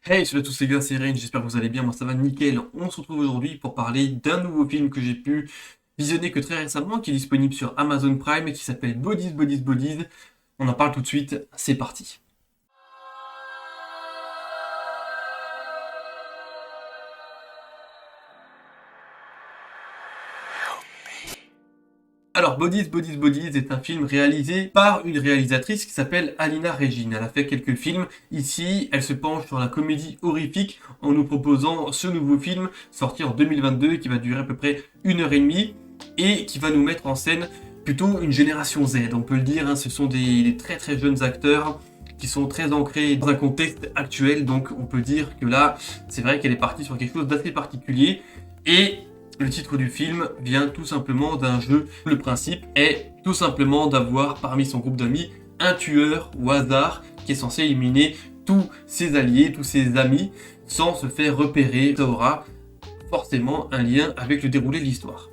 Hey, salut à tous les gars, c'est Rain, j'espère que vous allez bien, moi ça va nickel. On se retrouve aujourd'hui pour parler d'un nouveau film que j'ai pu visionner que très récemment, qui est disponible sur Amazon Prime et qui s'appelle Bodies, Bodies, Bodies. On en parle tout de suite, c'est parti. Alors, Bodies, Bodies, Bodies est un film réalisé par une réalisatrice qui s'appelle Alina Regine. Elle a fait quelques films. Ici, elle se penche sur la comédie horrifique en nous proposant ce nouveau film sorti en 2022 qui va durer à peu près 1 heure et demie et qui va nous mettre en scène plutôt une génération Z. On peut le dire, hein, ce sont des très très jeunes acteurs qui sont très ancrés dans un contexte actuel. Donc, on peut dire que là, c'est vrai qu'elle est partie sur quelque chose d'assez particulier. Et le titre du film vient tout simplement d'un jeu. Le principe est tout simplement d'avoir parmi son groupe d'amis un tueur au hasard qui est censé éliminer tous ses alliés, tous ses amis, sans se faire repérer. Ça aura forcément un lien avec le déroulé de l'histoire.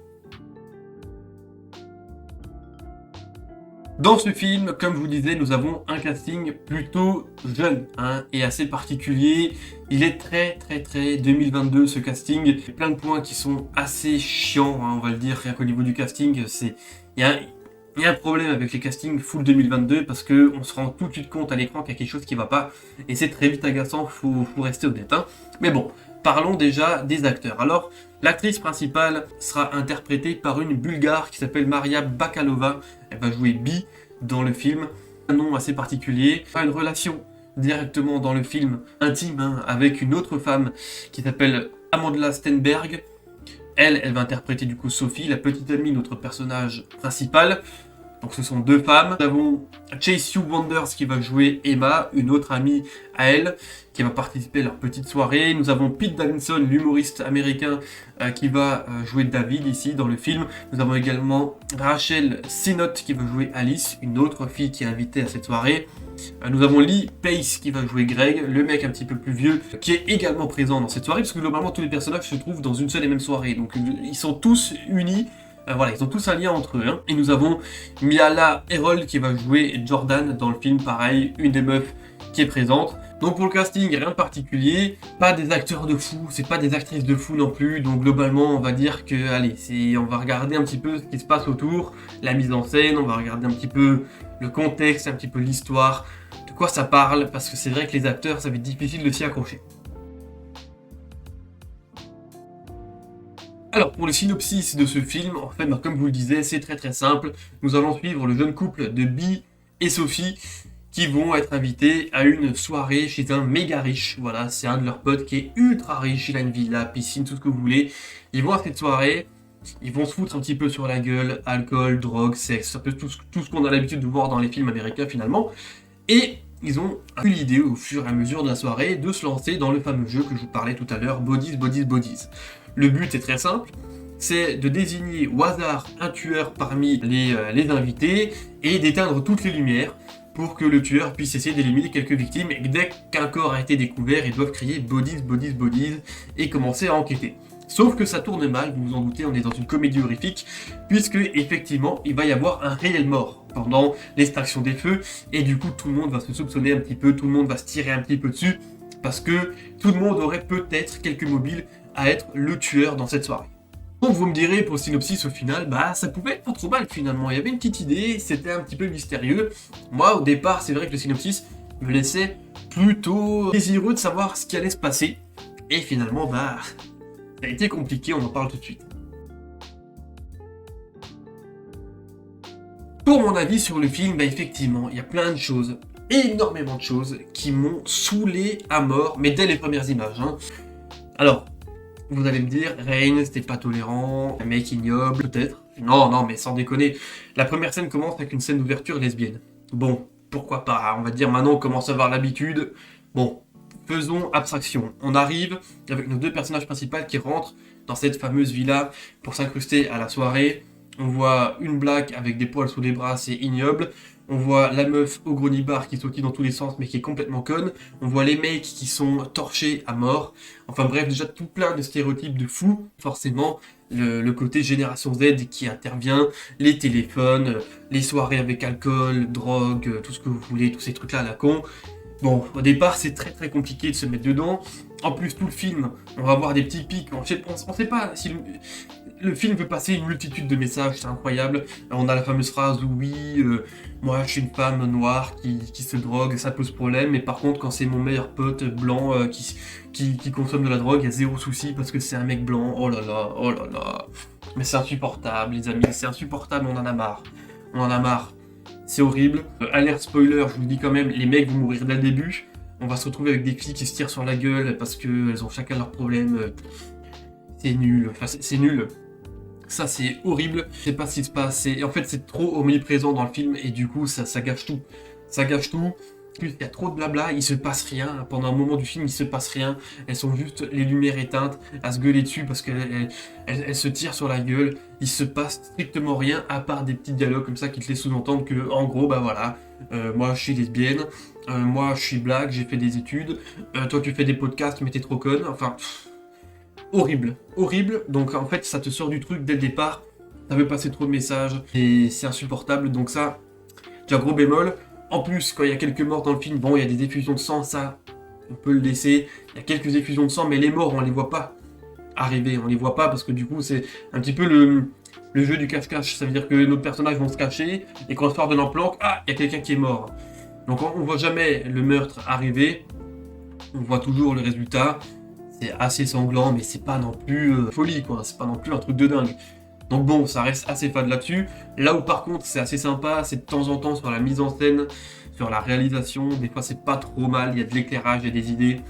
Dans ce film, comme je vous disais, nous avons un casting plutôt jeune, hein, et assez particulier. Il est très très très 2022 ce casting. Il y a plein de points qui sont assez chiants, hein, on va le dire, rien qu'au niveau du casting. Il y a un problème avec les castings full 2022 parce qu'on se rend tout de suite compte à l'écran qu'il y a quelque chose qui va pas. Et c'est très vite agaçant, faut rester honnête, hein. Mais bon, parlons déjà des acteurs. Alors, l'actrice principale sera interprétée par une Bulgare qui s'appelle Maria Bakalova. Elle va jouer Bi dans le film. Un nom assez particulier. Une relation directement dans le film intime, hein, avec une autre femme qui s'appelle Amandla Stenberg. Elle va interpréter du coup Sophie, la petite amie de notre personnage principal. Donc ce sont deux femmes. Nous avons Chase Hugh Wonders qui va jouer Emma, une autre amie à elle, qui va participer à leur petite soirée. Nous avons Pete Davidson, l'humoriste américain, qui va jouer David ici dans le film. Nous avons également Rachel Sennott qui va jouer Alice, une autre fille qui est invitée à cette soirée. Nous avons Lee Pace qui va jouer Greg, le mec un petit peu plus vieux, qui est également présent dans cette soirée, parce que globalement tous les personnages se trouvent dans une seule et même soirée. Donc ils sont tous unis. Voilà, ils ont tous un lien entre eux, hein. Et nous avons Miala Herold qui va jouer Jordan dans le film, pareil, une des meufs qui est présente. Donc pour le casting, rien de particulier, pas des acteurs de fou, c'est pas des actrices de fou non plus, donc globalement on va dire que, allez, on va regarder un petit peu ce qui se passe autour, la mise en scène, on va regarder un petit peu le contexte, un petit peu l'histoire, de quoi ça parle, parce que c'est vrai que les acteurs, ça va être difficile de s'y accrocher. Alors, pour le synopsis de ce film, en fait, comme je vous le disais, c'est très très simple. Nous allons suivre le jeune couple de Bee et Sophie qui vont être invités à une soirée chez un méga riche. Voilà, c'est un de leurs potes qui est ultra riche, il a une villa, piscine, tout ce que vous voulez. Ils vont à cette soirée, ils vont se foutre un petit peu sur la gueule, alcool, drogue, sexe, un peu tout ce qu'on a l'habitude de voir dans les films américains finalement. Et ils ont eu l'idée au fur et à mesure de la soirée de se lancer dans le fameux jeu que je vous parlais tout à l'heure, Bodies, Bodies, Bodies. Le but est très simple, c'est de désigner au hasard un tueur parmi les invités et d'éteindre toutes les lumières pour que le tueur puisse essayer d'éliminer quelques victimes et dès qu'un corps a été découvert, ils doivent crier Bodies, Bodies, Bodies et commencer à enquêter. Sauf que ça tourne mal, vous vous en doutez, on est dans une comédie horrifique, puisque effectivement, il va y avoir un réel mort pendant l'extraction des feux, et du coup, tout le monde va se soupçonner un petit peu, tout le monde va se tirer un petit peu dessus, parce que tout le monde aurait peut-être quelques mobiles à être le tueur dans cette soirée. Donc vous me direz pour le synopsis au final, bah ça pouvait être pas trop mal finalement, il y avait une petite idée, c'était un petit peu mystérieux. Moi au départ c'est vrai que le synopsis me laissait plutôt désireux de savoir ce qui allait se passer. Et finalement bah ça a été compliqué, on en parle tout de suite. Pour mon avis sur le film, bah effectivement, il y a plein de choses, énormément de choses, qui m'ont saoulé à mort, mais dès les premières images, hein. Alors, vous allez me dire, Rain, c'était pas tolérant, un mec ignoble, peut-être. Non, non, mais sans déconner. La première scène commence avec une scène d'ouverture lesbienne. Bon, pourquoi pas, on va dire maintenant on commence à avoir l'habitude. Bon, faisons abstraction. On arrive avec nos deux personnages principaux qui rentrent dans cette fameuse villa pour s'incruster à la soirée. On voit une blague avec des poils sous les bras, c'est ignoble. On voit la meuf au gros nibar qui sautille dans tous les sens mais qui est complètement conne. On voit les mecs qui sont torchés à mort. Enfin bref, déjà tout plein de stéréotypes de fous. Forcément, le côté génération Z qui intervient, les téléphones, les soirées avec alcool, drogue, tout ce que vous voulez, tous ces trucs-là à la con. Bon, au départ, c'est très très compliqué de se mettre dedans. En plus, tout le film, on va voir des petits pics. On sait pas si le film veut passer une multitude de messages, c'est incroyable. On a la fameuse phrase où oui, moi je suis une femme noire qui se drogue, ça pose problème. Mais par contre, quand c'est mon meilleur pote blanc qui consomme de la drogue, il y a zéro souci parce que c'est un mec blanc. Oh là là, oh là là. Mais c'est insupportable, les amis, c'est insupportable, on en a marre. On en a marre. C'est horrible. Alerte spoiler, je vous dis quand même, les mecs vont mourir dès le début. On va se retrouver avec des filles qui se tirent sur la gueule parce qu'elles ont chacun leurs problèmes. C'est nul. Enfin, c'est nul. Ça, c'est horrible. Je sais pas ce qui se passe. En fait, c'est trop omniprésent dans le film et du coup, ça gâche tout. Ça gâche tout. Plus il y a trop de blabla, il se passe rien. Pendant un moment du film, il se passe rien. Elles sont juste les lumières éteintes, à se gueuler dessus parce qu'elles se tirent sur la gueule. Il se passe strictement rien à part des petits dialogues comme ça qui te laissent sous-entendre que, en gros, bah voilà, moi je suis lesbienne, moi je suis black, j'ai fait des études, toi tu fais des podcasts mais t'es trop conne. Enfin, horrible, horrible. Donc en fait, ça te sort du truc dès le départ. Ça veut passer trop de messages et c'est insupportable. Donc ça, j'ai un gros bémol. En plus, quand il y a quelques morts dans le film, bon, il y a des effusions de sang, ça, on peut le laisser. Il y a quelques effusions de sang, mais les morts, on les voit pas arriver. On les voit pas parce que du coup, c'est un petit peu le jeu du cache-cache. Ça veut dire que nos personnages vont se cacher et quand on sort de l'emplanque, ah, il y a quelqu'un qui est mort. Donc on voit jamais le meurtre arriver. On voit toujours le résultat. C'est assez sanglant, mais c'est pas non plus folie, quoi. C'est pas non plus un truc de dingue. Donc bon, ça reste assez fade là-dessus. Là où par contre c'est assez sympa, c'est de temps en temps sur la mise en scène, sur la réalisation. Des fois c'est pas trop mal, il y a de l'éclairage, il y a des idées.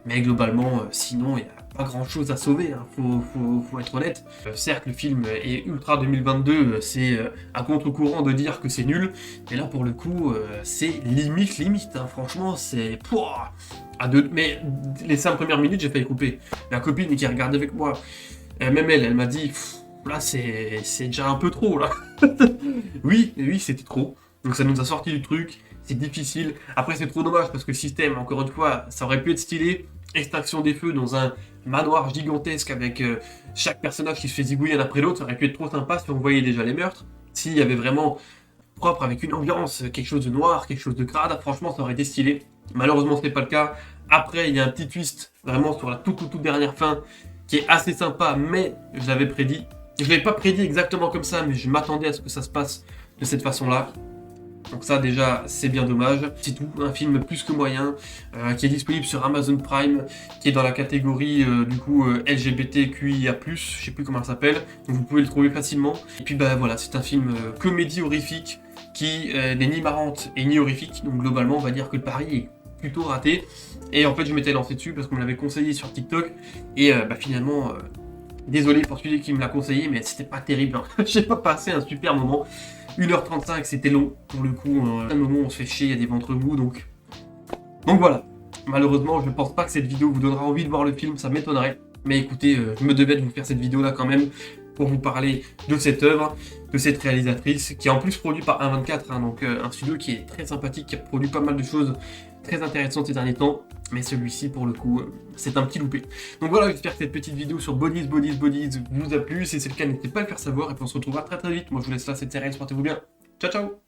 Mais globalement, sinon il n'y a pas grand-chose à sauver, hein. Faut être honnête. Certes, le film est ultra 2022, c'est à contre-courant de dire que c'est nul. Mais là pour le coup, c'est limite, hein. Franchement, c'est... Pouah, mais les 5 premières minutes, j'ai failli couper. Ma copine qui regardait avec moi, même elle m'a dit... Là, c'est déjà un peu trop, là. Oui, c'était trop. Donc ça nous a sorti du truc, c'est difficile. Après, c'est trop dommage parce que le système, encore une fois, ça aurait pu être stylé. Extraction des feux dans un manoir gigantesque avec chaque personnage qui se fait zigouiller un après l'autre, ça aurait pu être trop sympa si on voyait déjà les meurtres. S'il y avait vraiment propre avec une ambiance, quelque chose de noir, quelque chose de crade, franchement, ça aurait été stylé. Malheureusement, ce n'est pas le cas. Après, il y a un petit twist vraiment sur la toute dernière fin qui est assez sympa, mais je l'avais prédit. Je ne l'avais pas prédit exactement comme ça, mais je m'attendais à ce que ça se passe de cette façon-là. Donc ça déjà, c'est bien dommage. C'est tout, un film plus que moyen, qui est disponible sur Amazon Prime, qui est dans la catégorie du coup LGBTQIA+, je sais plus comment ça s'appelle, donc vous pouvez le trouver facilement. Et puis bah voilà, c'est un film comédie horrifique, qui n'est ni marrante et ni horrifique, donc globalement on va dire que le pari est plutôt raté. Et en fait je m'étais lancé dessus parce qu'on me l'avait conseillé sur TikTok, et bah finalement... Désolé pour celui qui me l'a conseillé, mais c'était pas terrible, hein. J'ai pas passé un super moment. 1h35, c'était long, pour le coup. À un moment, on se fait chier, il y a des ventres mous, donc voilà. Malheureusement, je pense pas que cette vidéo vous donnera envie de voir le film, ça m'étonnerait. Mais écoutez, je me devais de vous faire cette vidéo-là quand même, pour vous parler de cette œuvre, de cette réalisatrice, qui est en plus produite par 1.24, hein, donc un studio qui est très sympathique, qui a produit pas mal de choses très intéressantes ces derniers temps. Mais celui-ci, pour le coup, c'est un petit loupé. Donc voilà, j'espère que cette petite vidéo sur Bodies vous a plu. Si c'est le cas, n'hésitez pas à le faire savoir. Et puis on se retrouvera très vite. Moi, je vous laisse là, c'était Ryan, portez-vous bien. Ciao, ciao!